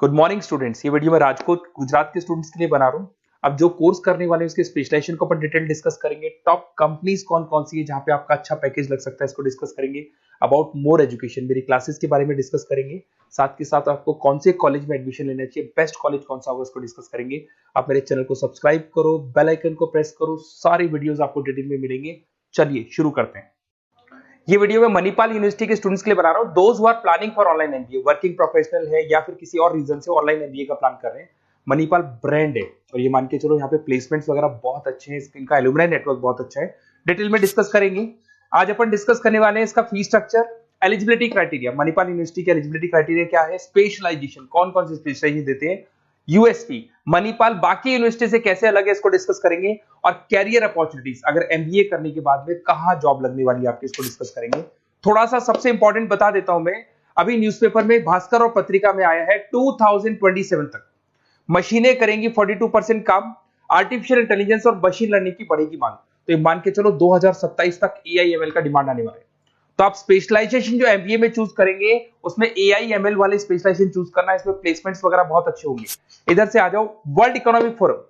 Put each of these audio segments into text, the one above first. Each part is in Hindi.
Good morning students. ये वीडियो मैं राजकोट गुजरात के स्टूडेंट्स के लिए बना रहा हूँ। अब जो कोर्स करने वाले हैं उसके स्पेशलाइजेशन को अपन डिटेल डिस्कस करेंगे। टॉप कंपनीज कौन कौन सी है जहां पे आपका अच्छा पैकेज लग सकता है, इसको डिस्कस करेंगे। अबाउट मोर एजुकेशन, मेरी क्लासेस के बारे में डिस्कस करेंगे। साथ के साथ आपको कौन से कॉलेज में एडमिशन लेना चाहिए, बेस्ट कॉलेज कौन सा होगा, इसको डिस्कस करेंगे। आप मेरे चैनल को सब्सक्राइब करो, बेल आइकन को प्रेस करो, सारी वीडियोस आपको डिटेल में मिलेंगे। चलिए शुरू करते हैं। ये वीडियो मैं मणिपाल यूनिवर्सिटी के स्टूडेंट्स के लिए बना रहा हूं। Those who are planning for online MBA, working professional है या फिर किसी और रीजन से ऑनलाइन एमबीए का प्लान कर रहे हैं। मणिपाल ब्रांड है और ये मान के चलो यहाँ पे प्लेसमेंट्स वगैरह बहुत अच्छे हैं, इनका एलुमनाई नेटवर्क बहुत अच्छा है। डिटेल में डिस्कस करेंगे। आज अपन डिस्कस करने वाले हैं इसका fee structure, eligibility criteria. Manipal university के एलिजिबिलिटी क्राइटेरिया क्या है, स्पेशलाइजेशन, कौन कौन से स्पेशलाइजेशन देते हैं, यूएसपी मणिपाल बाकी यूनिवर्सिटी से कैसे अलग है, इसको डिस्कस करेंगे। और कैरियर अपॉर्चुनिटीज, अगर एमबीए करने के बाद में कहां जॉब लगने वाली है आपकी, इसको डिस्कस करेंगे। थोड़ा सा सबसे इंपॉर्टेंट बता देता हूं मैं, अभी न्यूज़पेपर में, भास्कर और पत्रिका में आया है 2027 तक मशीनें करेंगी 42% काम, आर्टिफिशियल इंटेलिजेंस और मशीन लर्निंग की बढ़ेगी मांग। तो ये मान के चलो 2027 तक एआईएमएल का डिमांड आने वाला है। तो आप स्पेशलाइजेशन जो एमबीए में चूज करेंगे उसमें एआईएमएल वाले स्पेशलाइजेशन चूज करना, इसमें प्लेसमेंट्स वगैरह बहुत अच्छे होंगे। इधर से आ जाओ, वर्ल्ड इकोनॉमिक फोरम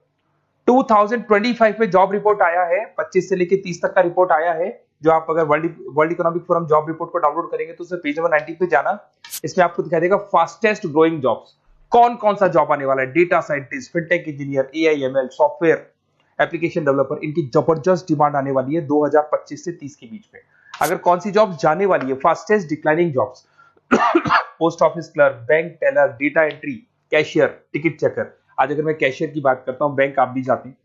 2025 में जॉब रिपोर्ट आया है, 25 से लेकर 30 तक का रिपोर्ट आया है। जो आप अगर world economic forum job report को डाउनलोड करेंगे तो उसमें पेज नंबर 90 पे जाना, इसमें आपको दिखाई देगा फास्टेस्ट ग्रोइंग जॉब्स, कौन कौन सा जॉब आने वाला है। Data scientist, fintech engineer, AIML, software application developer, इनकी जबरदस्त डिमांड आने वाली है 2025 से 30 के बीच में। अगर कौन सी जॉब जाने वाली है, fastest declining jobs, post office clerk, bank teller, data entry, cashier, ticket checker. आज अगर मैं कैशियर की बात करता हूं, बैंक आप भी जाते हैं,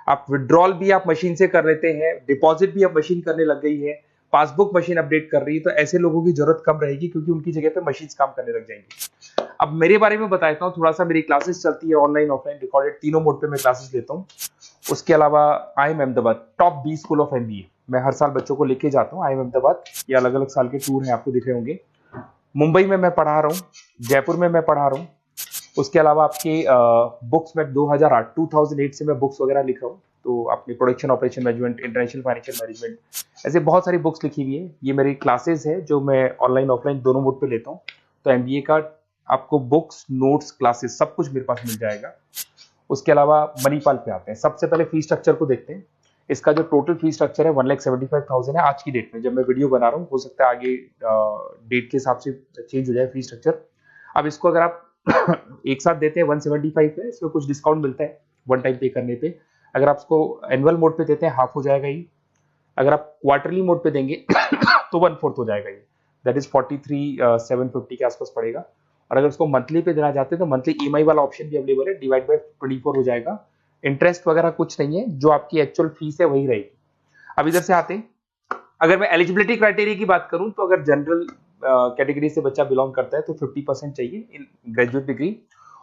आप विड्रॉल भी आप मशीन से कर लेते हैं, डिपॉजिट भी अब मशीन करने लग गई है, पासबुक मशीन अपडेट कर रही है, तो ऐसे लोगों की जरूरत कम रहेगी क्योंकि उनकी जगह पे मशीन काम करने लग जाएंगी। अब मेरे बारे में बताता हूँ थोड़ा सा। मेरी क्लासेस चलती है ऑनलाइन ऑफलाइन रिकॉर्डेड, तीनों मोड पे मैं क्लासेस लेता हूँ। उसके अलावा I am Ahmedabad top 20 school of MBA, मैं हर साल बच्चों को लेके जाता हूँ। आई एम अहमदाबाद, ये अलग अलग साल के टूर हैं, आपको दिख रहे होंगे। मुंबई में मैं पढ़ा रहा हूँ, जयपुर में मैं पढ़ा रहा हूँ। उसके अलावा आपके बुक्स में 2008 से मैं बुक्स वगैरह लिख रहा हूँ। तो अपनी production operation management, international financial management, ऐसे बहुत सारी बुक्स लिखी हुई है। ये मेरी क्लासेस है जो मैं ऑनलाइन ऑफलाइन दोनों मोड पे लेता हूँ। तो एमबीए का आपको बुक्स, नोट्स, क्लासेस सब कुछ मेरे पास मिल जाएगा। उसके अलावा मणिपाल पे आते हैं। सबसे पहले फी स्ट्रक्चर को देखते हैं। इसका जो टोटल फी स्ट्रक्चर है 1,75,000 है आज की डेट में, जब मैं वीडियो बना रहा हूँ। हो सकता है आगे डेट के हिसाब से चेंज हो जाए फी स्ट्रक्चर। अब इसको अगर आप एक साथ देते हैं 175 है, इसमें कुछ डिस्काउंट मिलता है वन टाइम पे करने पे। अगर आप इसको एनुअल मोड पे देते हैं हाफ हो जाएगा ये। अगर आप क्वार्टरली मोड पे देंगे तो 1/4 हो जाएगा ये, दैट इज 43,750 के आसपास पड़ेगा। और अगर उसको मंथली पे देना चाहते हैं तो मंथली ईएमआई वाला ऑप्शन भी अवेलेबल है, डिवाइड बाय 24 हो जाएगा। इंटरेस्ट वगैरह कुछ नहीं है, जो आपकी एक्चुअल फीस है वही रहेगी। अब इधर से आते हैं, अगर मैं एलिजिबिलिटी क्राइटेरिया की बात करूं तो अगर जनरल कैटेगरी से बच्चा बिलोंग करता है तो 50% चाहिए इन ग्रेजुएट डिग्री,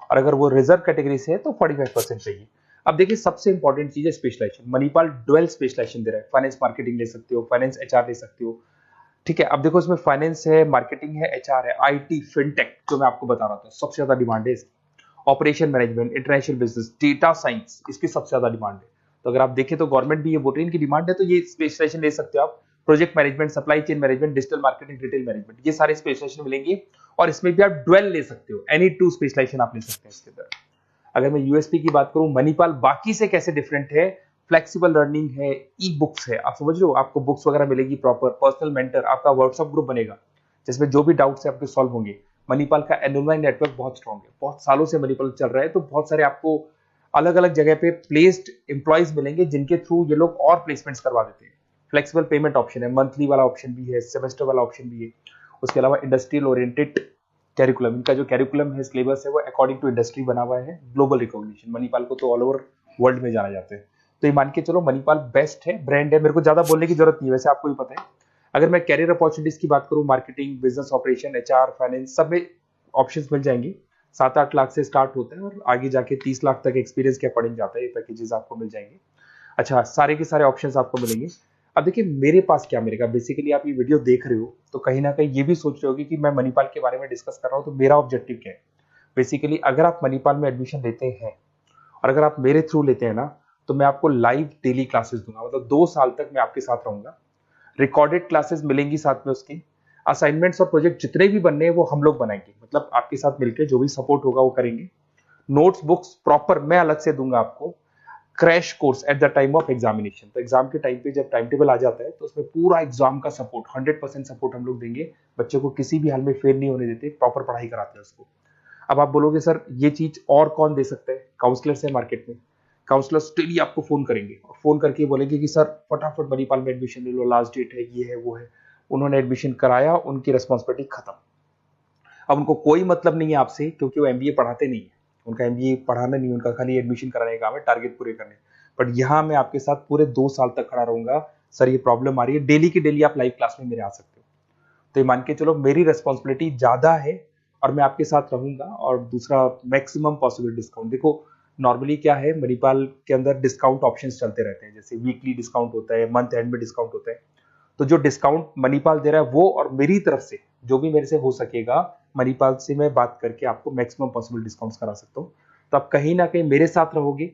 और अगर वो रिजर्व कैटेगरी से है तो 45% चाहिए। अब देखिए, सबसे इंपॉर्टेंट चीज है स्पेशलाइजेशन। मणिपाल डुअल स्पेशलाइजेशन दे रहा है, फाइनेंस मार्केटिंग ले सकते हो, फाइनेंस एचआर ले सकते हो। ठीक है, अब देखो इसमें फाइनेंस है, मार्केटिंग है, एचआर है, आईटी, फिनटेक जो मैं आपको बता रहा था सबसे ज्यादा डिमांड है इसकी। Operation management, international business, data science, इसकी सबसे ज्यादा डिमांड है। तो अगर आप देखें तो गवर्नमेंट भी ये बोल रही है इनकी डिमांड है, तो ये स्पेशलाइजेशन ले सकते हो आप। Project management, supply chain management, digital marketing, retail management, ये सारे स्पेशलाइजेशन मिलेंगे। और इसमें भी आप डुअल ले सकते हो, एनी टू स्पेशलाइजेशन आप ले सकते हैं इसके अंदर। अगर मैं यूएसपी की बात करूं, मणिपाल बाकी से कैसे डिफरेंट है, फ्लेक्सिबल लर्निंग है, ई बुक्स है, आप समझ रहे हो, आपको बुक्स वगैरह मिलेगी प्रॉपर, पर्सनल मेंटर, आपका व्हाट्सएप ग्रुप बनेगा जिसमें जो भी डाउट्स है आपके सॉल्व होंगे। मणिपाल का एलुमनाई नेटवर्क बहुत स्ट्रॉन्ग है, बहुत सालों से मणिपाल चल रहा है, तो बहुत सारे आपको अलग अलग जगह पे प्लेस्ड एम्प्लॉयज मिलेंगे जिनके थ्रू ये लोग और प्लेसमेंट्स करवा देते हैं। फ्लेक्सिबल पेमेंट ऑप्शन है, मंथली वाला ऑप्शन भी है, सेमेस्टर वाला ऑप्शन भी है। उसके अलावा इंडस्ट्रियल ओरिएंटेड कैरिकुलम, इनका जो कैरिकुलम है, सिलेबस है, वो अकॉर्डिंग टू इंडस्ट्री बना हुआ है। ग्लोबल रिकॉग्निशन, मणिपाल को तो ऑल ओवर वर्ल्ड में जाना जाता है। तो ये मान के चलो मणिपाल बेस्ट है, ब्रांड है, मेरे को ज्यादा बोलने की जरूरत नहीं है, वैसे आपको भी पता है। अगर मैं कैरियर अपॉर्चुनिटीज की बात करूं, marketing, business operation, HR, finance, सब में ऑप्शंस मिल जाएंगे। 7-8 लाख से स्टार्ट होता है और आगे जाके 30 लाख तक एक्सपीरियंस के अकॉर्डिंग जाता है, ये पैकेजेस आपको मिल जाएंगे। अच्छा, सारे के सारे ऑप्शंस आपको मिलेंगे। अब देखिए मेरे पास क्या मिलेगा, बेसिकली आप ये वीडियो देख रहे हो तो कहीं ना कहीं ये भी सोच रहे होगे कि मैं मणिपाल के बारे में डिस्कस कर रहा हूँ, तो मेरा ऑब्जेक्टिव क्या है। बेसिकली अगर आप मणिपाल में एडमिशन लेते हैं और अगर आप मेरे थ्रू लेते हैं ना, तो मैं आपको लाइव डेली क्लासेस दूंगा, मतलब 2 साल तक मैं आपके साथ रहूंगा। रिकॉर्डेड क्लासेस मिलेंगी साथ में उसकी। असाइनमेंट्स और प्रोजेक्ट जितने भी बनने हैं वो हम लोग बनाएंगे, मतलब आपके साथ मिलकर जो भी सपोर्ट होगा वो करेंगे। नोट्स बुक्स प्रॉपर मैं अलग से दूंगा आपको। Crash course at the time of examination, तो एग्जाम के टाइम पे जब टाइम टेबल आ जाता है तो उसमें पूरा एग्जाम का सपोर्ट 100% सपोर्ट हम लोग देंगे। बच्चों को किसी भी हाल में फेल नहीं होने देते, प्रॉपर पढ़ाई कराते हैं उसको। अब आप बोलोगे सर ये चीज और कौन दे सकता है? काउंसलर्स है मार्केट में, काउंसलर्स डेली आपको फोन करेंगे और फोन करके बोलेंगे कि सर फटाफट मणिपाल में एडमिशन ले लो, लास्ट डेट है, ये है वो है। उन्होंने एडमिशन कराया, उनकी रिस्पॉन्सिबिलिटी खत्म। अब उनको कोई मतलब नहीं है आपसे, क्योंकि वो एमबीए पढ़ाते नहीं है, उनका एमबीए पढ़ाना नहीं, उनका खाली एडमिशन कराने का काम है, टारगेट पूरे करने। बट यहाँ मैं आपके साथ पूरे 2 साल तक खड़ा रहूंगा। सर ये प्रॉब्लम आ रही है, डेली की डेली आप लाइव क्लास में मेरे आ सकते हो। तो ये मान के चलो मेरी रेस्पॉन्सिबिलिटी ज्यादा है और मैं आपके साथ रहूंगा। और दूसरा, मैक्सिमम पॉसिबल डिस्काउंट। देखो नॉर्मली क्या है, मणिपाल के अंदर डिस्काउंट ऑप्शंस चलते रहते हैं, जैसे वीकली डिस्काउंट होता है, मंथ एंड में डिस्काउंट होता है। तो जो डिस्काउंट मणिपाल दे रहा है वो, और मेरी तरफ से जो भी मेरे से हो सकेगा, मणिपाल से मैं बात करके आपको मैक्सिमम पॉसिबल डिस्काउंट्स करा सकता हूँ। तो आप कहीं ना कहीं मेरे साथ रहोगे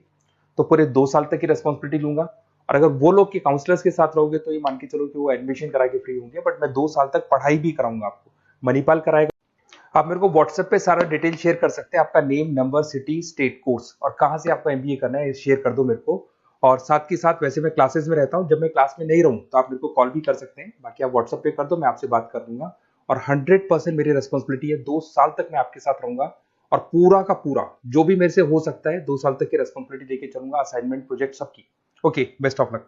तो पूरे 2 साल तक की रेस्पॉन्सिबिलिटी लूंगा। और अगर वो लोग के काउंसलर्स के साथ रहोगे तो ये मान के चलो कि वो एडमिशन करा के फ्री होंगे, बट मैं 2 साल तक पढ़ाई भी कराऊंगा आपको, मणिपाल कराएगा। आप मेरे को व्हाट्सएप पे सारा डिटेल शेयर कर सकते हैं, आपका name, number, city, state, course और कहाँ से आपको एमबीए करना है शेयर कर दो मेरे को। और साथ के साथ वैसे मैं क्लासेस में रहता हूँ, जब मैं क्लास में नहीं रहूँ तो आप मेरे को कॉल भी कर सकते हैं, बाकी आप व्हाट्सएप पे कर दो, मैं आपसे बात कर दूंगा। और 100% मेरी रेस्पॉन्सिबिलिटी है, 2 साल तक मैं आपके साथ रहूंगा और पूरा का पूरा जो भी मेरे से हो सकता है 2 साल तक की रेस्पॉन्सिबिलिटी लेके चलूंगा, असाइनमेंट, प्रोजेक्ट, सबकी। Okay, best of luck.